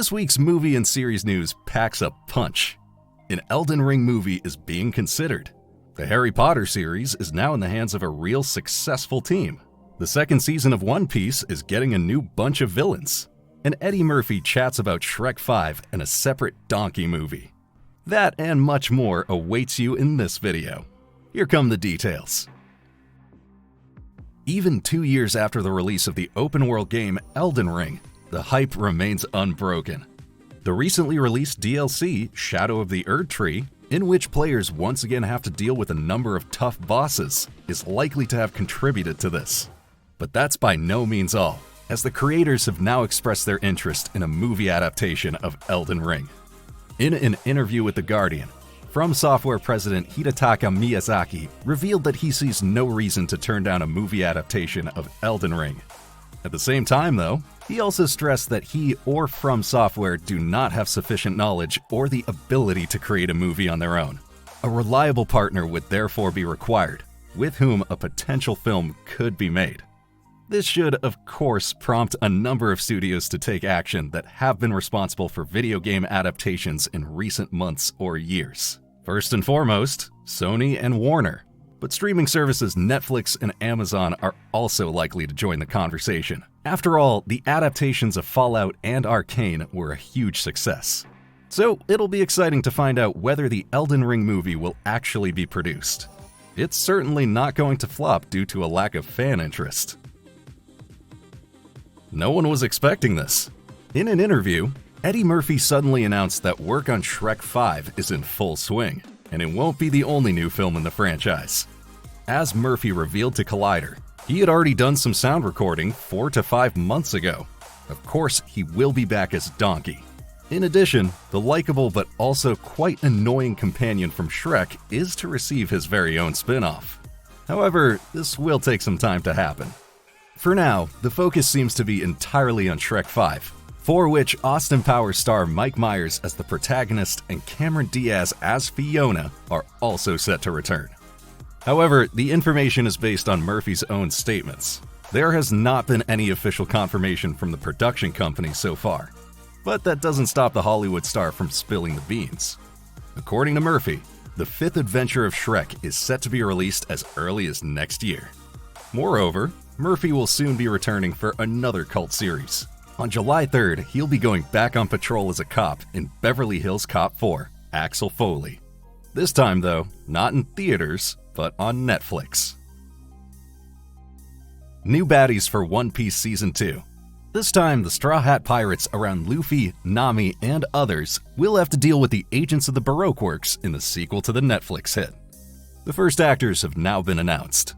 This week's movie and series news packs a punch. An Elden Ring movie is being considered. The Harry Potter series is now in the hands of a real successful team. The second season of One Piece is getting a new bunch of villains. And Eddie Murphy chats about Shrek 5 and a separate donkey movie. That and much more awaits you in this video. Here come the details. Even 2 years after the release of the open-world game Elden Ring, the hype remains unbroken. The recently released DLC, Shadow of the Erdtree, in which players once again have to deal with a number of tough bosses, is likely to have contributed to this. But that's by no means all, as the creators have now expressed their interest in a movie adaptation of Elden Ring. In an interview with The Guardian, From Software president Hidetaka Miyazaki revealed that he sees no reason to turn down a movie adaptation of Elden Ring. At the same time, though, he also stressed that he or From Software do not have sufficient knowledge or the ability to create a movie on their own. A reliable partner would therefore be required, with whom a potential film could be made. This should, of course, prompt a number of studios to take action that have been responsible for video game adaptations in recent months or years. First and foremost, Sony and Warner. But streaming services Netflix and Amazon are also likely to join the conversation. After all, the adaptations of Fallout and Arcane were a huge success. So it'll be exciting to find out whether the Elden Ring movie will actually be produced. It's certainly not going to flop due to a lack of fan interest. No one was expecting this. In an interview, Eddie Murphy suddenly announced that work on Shrek 5 is in full swing, and it won't be the only new film in the franchise. As Murphy revealed to Collider, he had already done some sound recording 4 to 5 months ago. Of course, he will be back as Donkey. In addition, the likable but also quite annoying companion from Shrek is to receive his very own spin-off. However, this will take some time to happen. For now, the focus seems to be entirely on Shrek 5, for which Austin Powers star Mike Myers as the protagonist and Cameron Diaz as Fiona are also set to return. However, the information is based on Murphy's own statements. There has not been any official confirmation from the production company so far, but that doesn't stop the Hollywood star from spilling the beans. According to Murphy, the fifth adventure of Shrek is set to be released as early as next year. Moreover, Murphy will soon be returning for another cult series. On July 3rd, he'll be going back on patrol as a cop in Beverly Hills Cop 4, Axel Foley. This time though, not in theaters, but on Netflix. New baddies for One Piece Season 2. This time, the Straw Hat Pirates around Luffy, Nami, and others will have to deal with the agents of the Baroque Works in the sequel to the Netflix hit. The first actors have now been announced.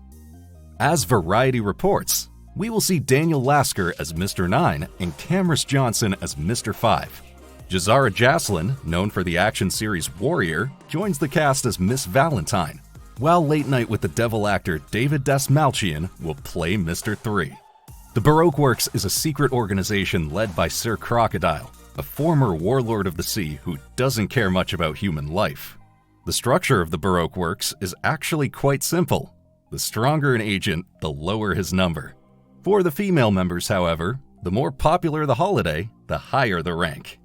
As Variety reports, we will see Daniel Lasker as Mr. 9 and Camrus Johnson as Mr. 5. Jazara Jaslin, known for the action series Warrior, joins the cast as Miss Valentine, while Late Night with the Devil actor David Dastmalchian will play Mr. 3. The Baroque Works is a secret organization led by Sir Crocodile, a former warlord of the sea who doesn't care much about human life. The structure of the Baroque Works is actually quite simple. The stronger an agent, the lower his number. For the female members, however, the more popular the holiday, the higher the rank.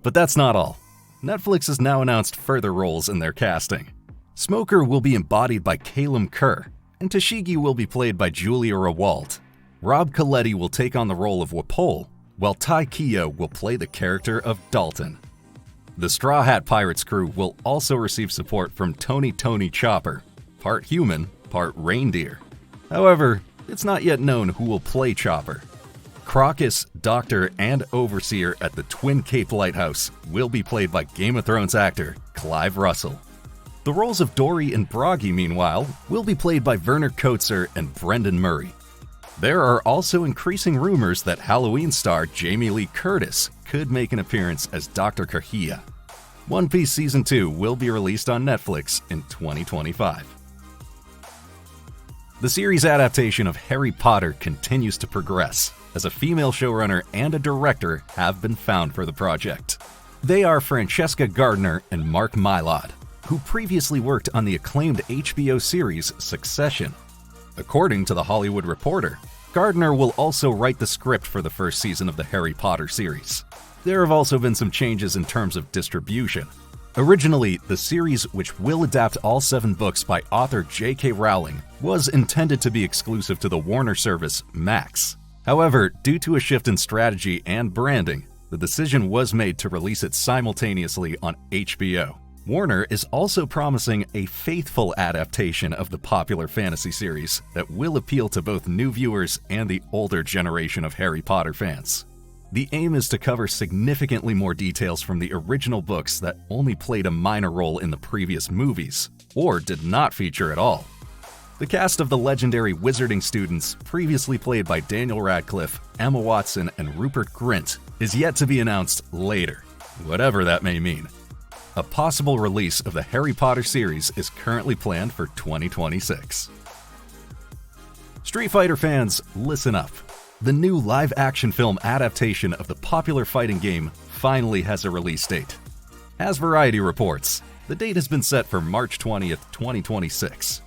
But that's not all. Netflix has now announced further roles in their casting. Smoker will be embodied by Calum Kerr, and Tashigi will be played by Julia Rawald. Rob Coletti will take on the role of Wapol, while Tai Keogh will play the character of Dalton. The Straw Hat Pirates crew will also receive support from Tony Chopper, part human, part reindeer. However, it's not yet known who will play Chopper. Crocus, Doctor, and Overseer at the Twin Cape Lighthouse will be played by Game of Thrones actor Clive Russell. The roles of Dory and Broggy, meanwhile, will be played by Werner Kotzer and Brendan Murray. There are also increasing rumors that Halloween star Jamie Lee Curtis could make an appearance as Dr. Kahia. One Piece Season 2 will be released on Netflix in 2025. The series adaptation of Harry Potter continues to progress, as a female showrunner and a director have been found for the project. They are Francesca Gardner and Mark Mylod, who previously worked on the acclaimed HBO series Succession. According to The Hollywood Reporter, Gardner will also write the script for the first season of the Harry Potter series. There have also been some changes in terms of distribution. Originally, the series, which will adapt all 7 books by author J.K. Rowling, was intended to be exclusive to the Warner service Max. However, due to a shift in strategy and branding, the decision was made to release it simultaneously on HBO. Warner is also promising a faithful adaptation of the popular fantasy series that will appeal to both new viewers and the older generation of Harry Potter fans. The aim is to cover significantly more details from the original books that only played a minor role in the previous movies, or did not feature at all. The cast of the legendary wizarding students, previously played by Daniel Radcliffe, Emma Watson, and Rupert Grint, is yet to be announced later, whatever that may mean. A possible release of the Harry Potter series is currently planned for 2026. Street Fighter fans, listen up. The new live-action film adaptation of the popular fighting game finally has a release date. As Variety reports, the date has been set for March 20th, 2026.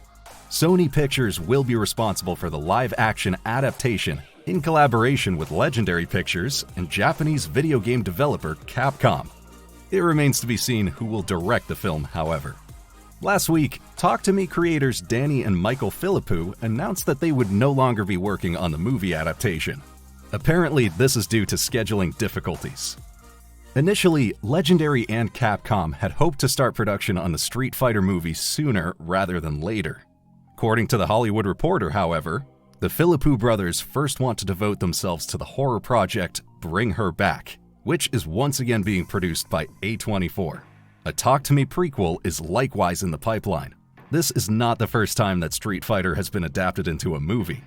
Sony Pictures will be responsible for the live-action adaptation in collaboration with Legendary Pictures and Japanese video game developer Capcom. It remains to be seen who will direct the film, however. Last week, Talk to Me creators Danny and Michael Philippou announced that they would no longer be working on the movie adaptation. Apparently, this is due to scheduling difficulties. Initially, Legendary and Capcom had hoped to start production on the Street Fighter movie sooner rather than later. According to The Hollywood Reporter, however, the Philippou brothers first want to devote themselves to the horror project Bring Her Back, which is once again being produced by A24. A Talk to Me prequel is likewise in the pipeline. This is not the first time that Street Fighter has been adapted into a movie.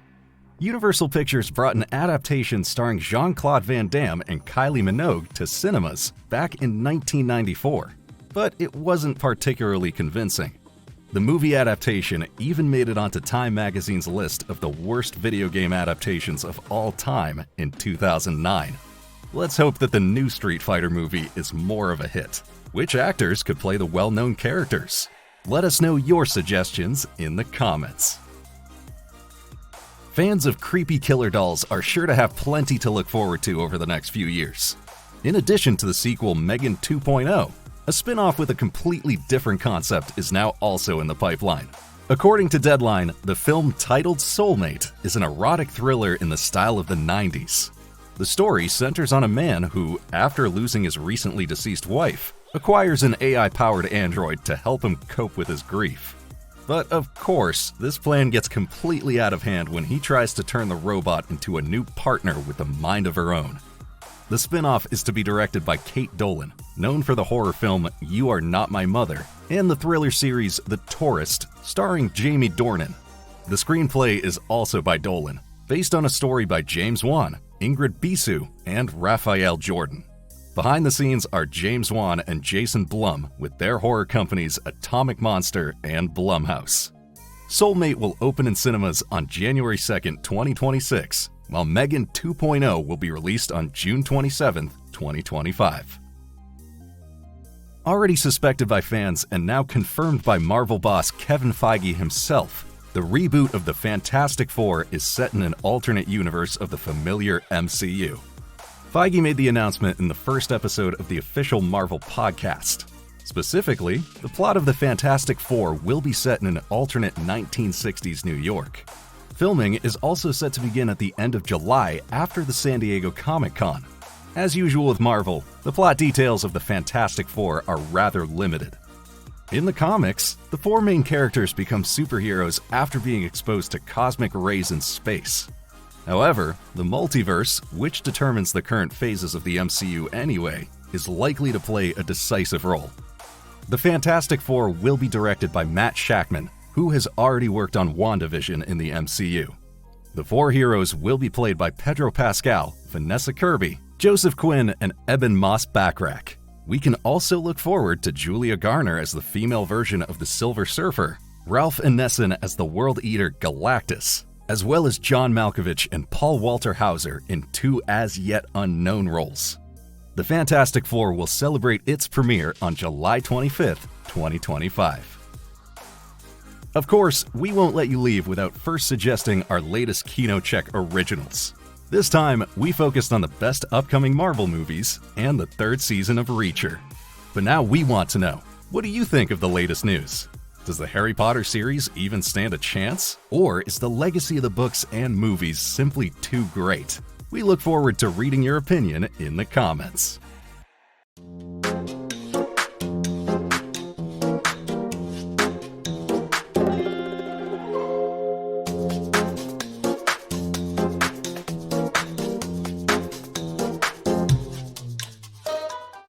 Universal Pictures brought an adaptation starring Jean-Claude Van Damme and Kylie Minogue to cinemas back in 1994, but it wasn't particularly convincing. The movie adaptation even made it onto Time magazine's list of the worst video game adaptations of all time in 2009. Let's hope that the new Street Fighter movie is more of a hit. Which actors could play the well-known characters? Let us know your suggestions in the comments. Fans of creepy killer dolls are sure to have plenty to look forward to over the next few years. In addition to the sequel Megan 2.0, a spin-off with a completely different concept is now also in the pipeline. According to Deadline, the film titled Soulmate is an erotic thriller in the style of the 90s. The story centers on a man who, after losing his recently deceased wife, acquires an AI-powered android to help him cope with his grief. But of course, this plan gets completely out of hand when he tries to turn the robot into a new partner with a mind of her own. The spin-off is to be directed by Kate Dolan, known for the horror film You Are Not My Mother, and the thriller series The Tourist, starring Jamie Dornan. The screenplay is also by Dolan, based on a story by James Wan, Ingrid Bisu, and Raphael Jordan. Behind the scenes are James Wan and Jason Blum with their horror companies Atomic Monster and Blumhouse. Soulmate will open in cinemas on January 2nd, 2026, while Megan 2.0 will be released on June 27th, 2025. Already suspected by fans and now confirmed by Marvel boss Kevin Feige himself, the reboot of the Fantastic Four is set in an alternate universe of the familiar MCU. Feige made the announcement in the first episode of the official Marvel podcast. Specifically, the plot of the Fantastic Four will be set in an alternate 1960s New York. Filming is also set to begin at the end of July after the San Diego Comic-Con. As usual with Marvel, the plot details of the Fantastic Four are rather limited. In the comics, the four main characters become superheroes after being exposed to cosmic rays in space. However, the multiverse, which determines the current phases of the MCU anyway, is likely to play a decisive role. The Fantastic Four will be directed by Matt Shakman, who has already worked on WandaVision in the MCU. The four heroes will be played by Pedro Pascal, Vanessa Kirby, Joseph Quinn, and Eben Moss-Backrack. We can also look forward to Julia Garner as the female version of the Silver Surfer, Ralph Ineson as the World Eater Galactus, as well as John Malkovich and Paul Walter Hauser in two as-yet unknown roles. The Fantastic Four will celebrate its premiere on July 25th, 2025. Of course, we won't let you leave without first suggesting our latest KinoCheck originals. This time, we focused on the best upcoming Marvel movies and the third season of Reacher. But now we want to know, what do you think of the latest news? Does the Harry Potter series even stand a chance? Or is the legacy of the books and movies simply too great? We look forward to reading your opinion in the comments.